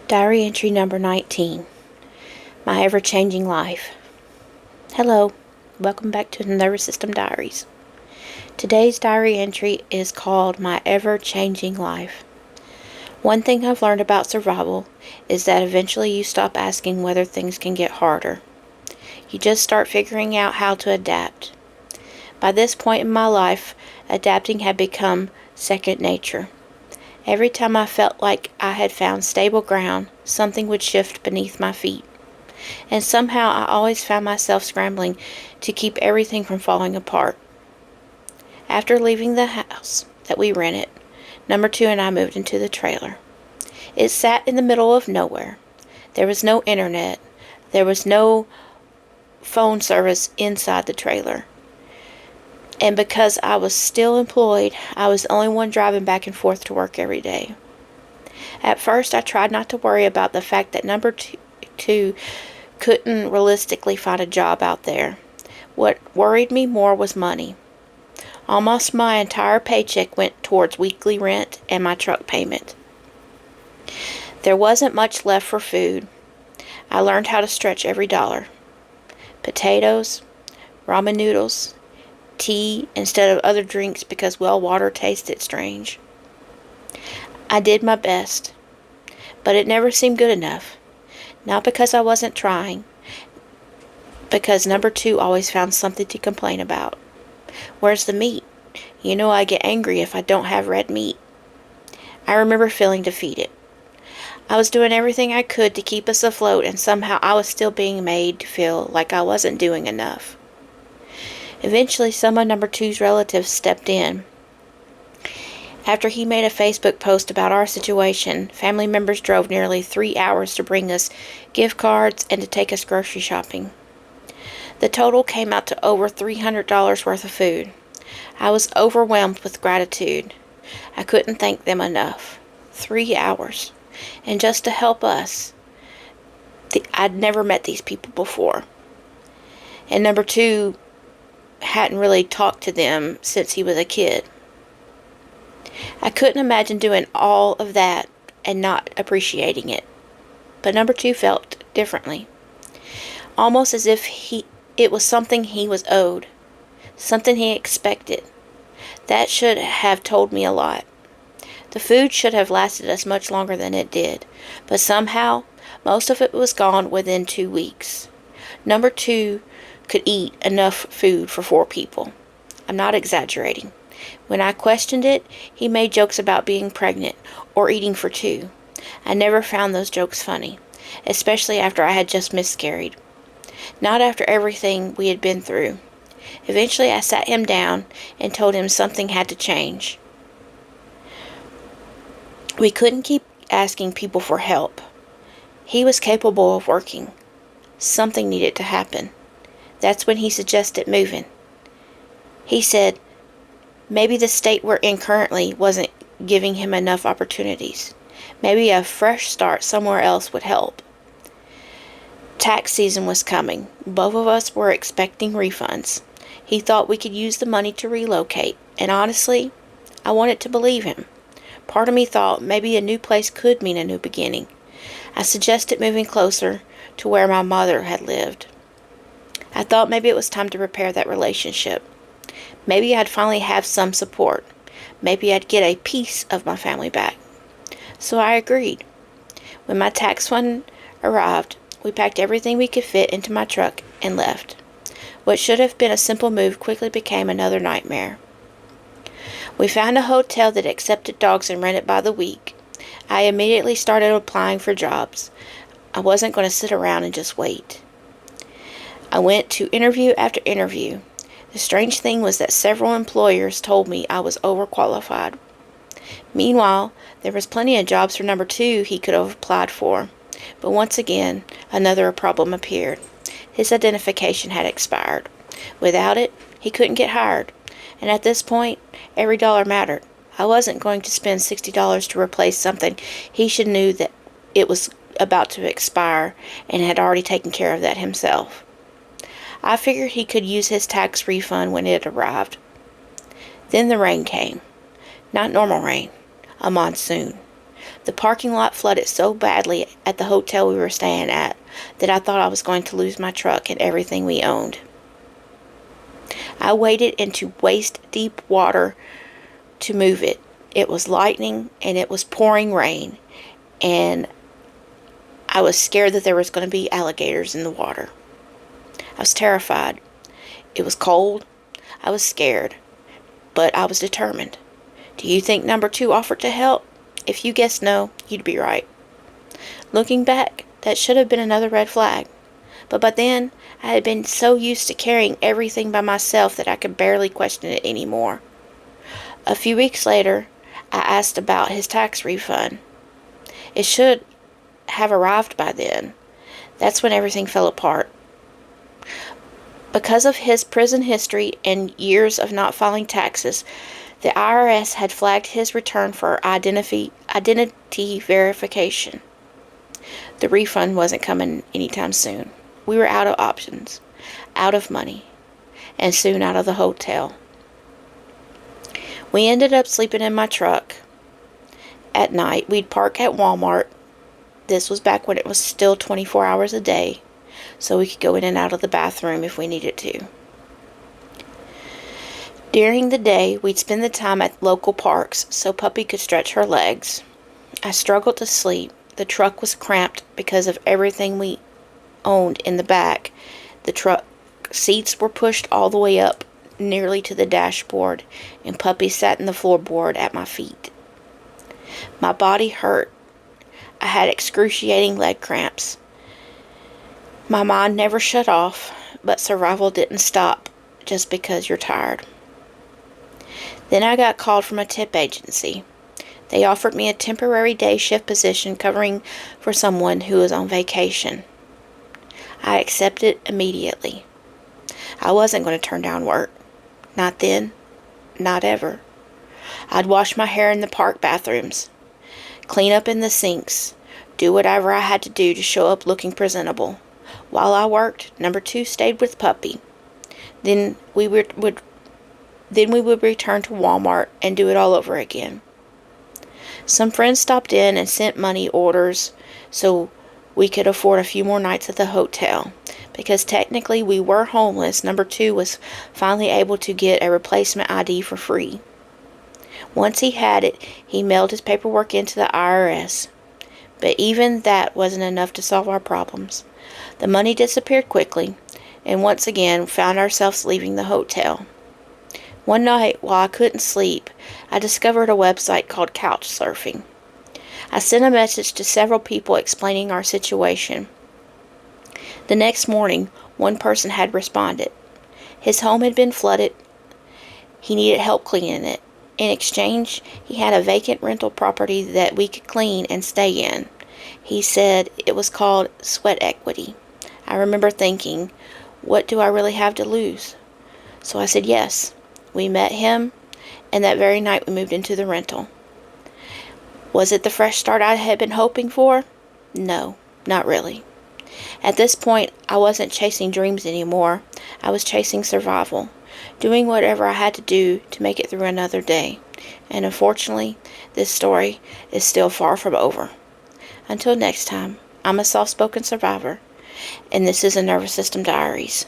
Diary entry number 19. My ever-changing life. Hello, welcome back to the Nervous System Diaries. Today's diary entry is called My Ever-Changing Life. One thing I've learned about survival is that eventually you stop asking whether things can get harder. You just start figuring out how to adapt. By this point in my life, adapting had become second nature. Every time I felt like I had found stable ground, something would shift beneath my feet. And somehow I always found myself scrambling to keep everything from falling apart. After leaving the house that we rented, number 2 and I moved into the trailer. It sat in the middle of nowhere. There was no internet. There was no phone service inside the trailer. And because I was still employed, I was the only one driving back and forth to work every day. At first, I tried not to worry about the fact that number 2 couldn't realistically find a job out there. What worried me more was money. Almost my entire paycheck went towards weekly rent and my truck payment. There wasn't much left for food. I learned how to stretch every dollar. Potatoes, ramen noodles, tea instead of other drinks because well water tasted strange. I did my best, but it never seemed good enough. Not because I wasn't trying, because number 2 always found something to complain about. Where's the meat? You know I get angry if I don't have red meat. I remember feeling defeated. I was doing everything I could to keep us afloat, and somehow I was still being made to feel like I wasn't doing enough. Eventually, some of number 2's relatives stepped in. After he made a Facebook post about our situation, family members drove nearly 3 hours to bring us gift cards and to take us grocery shopping. The total came out to over $300 worth of food. I was overwhelmed with gratitude. I couldn't thank them enough. 3 hours. And just to help us. I'd never met these people before. And number 2 hadn't really talked to them since he was a kid. I couldn't imagine doing all of that and not appreciating it. But number 2 felt differently. Almost as if it was something he was owed. Something he expected. That should have told me a lot. The food should have lasted us much longer than it did. But somehow, most of it was gone within 2 weeks. Number 2 could eat enough food for 4 people. I'm not exaggerating. When I questioned it, he made jokes about being pregnant or eating for 2. I never found those jokes funny, especially after I had just miscarried. Not after everything we had been through. Eventually, I sat him down and told him something had to change. We couldn't keep asking people for help. He was capable of working. Something needed to happen. That's when he suggested moving. He said maybe the state we're in currently wasn't giving him enough opportunities. Maybe a fresh start somewhere else would help. Tax season was coming. Both of us were expecting refunds. He thought we could use the money to relocate, and honestly, I wanted to believe him. Part of me thought maybe a new place could mean a new beginning. I suggested moving closer to where my mother had lived. I thought maybe it was time to repair that relationship. Maybe I'd finally have some support. Maybe I'd get a piece of my family back. So I agreed. When my tax fund arrived, we packed everything we could fit into my truck and left. What should have been a simple move quickly became another nightmare. We found a hotel that accepted dogs and rented by the week. I immediately started applying for jobs. I wasn't going to sit around and just wait. I went to interview after interview. The strange thing was that several employers told me I was overqualified. Meanwhile, there was plenty of jobs for number 2 he could have applied for. But once again, another problem appeared. His identification had expired. Without it, he couldn't get hired. And at this point, every dollar mattered. I wasn't going to spend $60 to replace something he should knew that it was about to expire and had already taken care of that himself. I figured he could use his tax refund when it arrived. Then the rain came. Not normal rain, a monsoon. The parking lot flooded so badly at the hotel we were staying at that I thought I was going to lose my truck and everything we owned. I waded into waist-deep water to move it. It was lightning and it was pouring rain, and I was scared that there was going to be alligators in the water. I was terrified. It was cold. I was scared, but I was determined. Do you think number 2 offered to help? If you guessed no, you'd be right. Looking back, that should have been another red flag. But by then, I had been so used to carrying everything by myself that I could barely question it anymore. A few weeks later, I asked about his tax refund. It should have arrived by then. That's when everything fell apart. Because of his prison history and years of not filing taxes, the IRS had flagged his return for identity verification. The refund wasn't coming anytime soon. We were out of options, out of money, and soon out of the hotel. We ended up sleeping in my truck. At night, we'd park at Walmart. This was back when it was still 24 hours a day, so we could go in and out of the bathroom if we needed to. During the day, we'd spend the time at local parks so Puppy could stretch her legs. I struggled to sleep. The truck was cramped because of everything we owned in the back. The truck seats were pushed all the way up nearly to the dashboard, and Puppy sat in the floorboard at my feet. My body hurt. I had excruciating leg cramps. My mind never shut off, but survival didn't stop just because you're tired. Then I got called from a tip agency. They offered me a temporary day shift position covering for someone who was on vacation. I accepted immediately. I wasn't going to turn down work. Not then, not ever. I'd wash my hair in the park bathrooms, clean up in the sinks, do whatever I had to do to show up looking presentable. While I worked, number 2 stayed with Puppy. Then we would return to Walmart and do it all over again. Some friends stopped in and sent money orders so we could afford a few more nights at the hotel. Because technically we were homeless, number 2 was finally able to get a replacement ID for free. Once he had it, he mailed his paperwork into the IRS. But even that wasn't enough to solve our problems. The money disappeared quickly, and once again found ourselves leaving the hotel. One night, while I couldn't sleep, I discovered a website called Couchsurfing. I sent a message to several people explaining our situation. The next morning, one person had responded. His home had been flooded. He needed help cleaning it. In exchange, he had a vacant rental property that we could clean and stay in. He said it was called Sweat Equity. I remember thinking, what do I really have to lose? So I said yes. We met him, and that very night we moved into the rental. Was it the fresh start I had been hoping for? No, not really. At this point, I wasn't chasing dreams anymore. I was chasing survival, doing whatever I had to do to make it through another day. And unfortunately, this story is still far from over. Until next time, I'm a soft-spoken survivor, and this is a Nervous System Diaries.